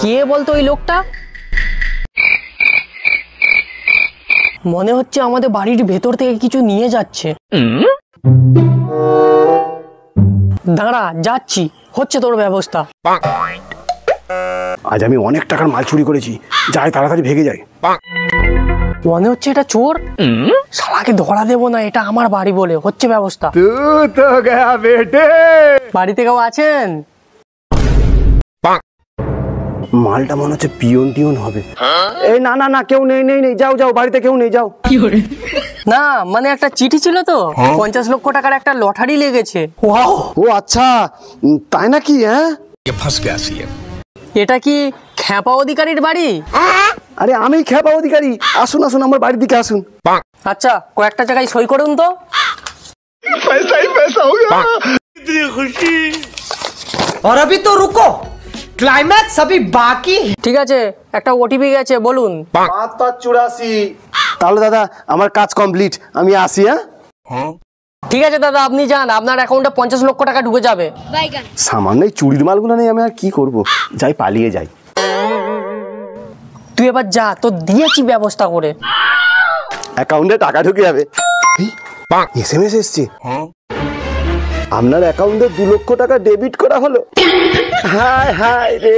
কে বলতো ওই লোকটা? মনে হচ্ছে আমাদের বাড়ির ভেতর থেকে কিছু নিয়ে যাচ্ছে। দাঁড়া, যাচ্ছি, হচ্ছে তোর ব্যবস্থা। আজ আমি অনেক টাকার মাল চুরি করেছি, যাই তাড়াতাড়ি ভেগে যাই। মনে হচ্ছে এটা চোর। শালাকে ধরা দেবো না, এটা আমার বাড়ি বলে, হচ্ছে ব্যবস্থা। বাড়িতে কেউ আছেন? মালটা মনে হচ্ছে পিয়ন টিয়ন হবে। এই না না না, কেউ নেই নেই নেই, যাও যাও, বাড়িতে কেউ নেই, যাও। না মানে একটা চিঠি ছিল তো, 50 লক্ষ টাকার একটা লটারি লেগেছে। ও আচ্ছা, তাই নাকি? হ্যাঁ, এটা কি খ্যাপা অধিকারীর বাড়ি? আরে আমি খ্যাপা অধিকারী, আসুন আসুন, আমার বাড়ির দিকে আসুন। আচ্ছা, কয়েকটা জায়গায় সই করুন তো। पैसा ही पैसा होगा। इतनी खुशी। और अभी तो रुको, क्लाइमैक्स अभी बाकी। ঠিক আছে, একটা ওটিপি গেছে, বলুন। 7584। তাহলে দাদা আমার কাজ কমপ্লিট, আমি আসি। হ্যাঁ ঠিক আছে দাদা, আপনি যান, আপনার অ্যাকাউন্টে 50 লক্ষ টাকা ঢুকে যাবে। সামান্য এই চুরির মালগুলো নেই, আমি আর কি করব, যাই পালিয়ে যাই। তুই এবার যা, তো দিয়েছি ব্যবস্থা করে। অ্যাকাউন্টে টাকা ঢুকে যাবে। এসএমএস এসছে, আপনার অ্যাকাউন্টে 2 লক্ষ টাকা ডেবিট করা হলো। হায় হায় রে।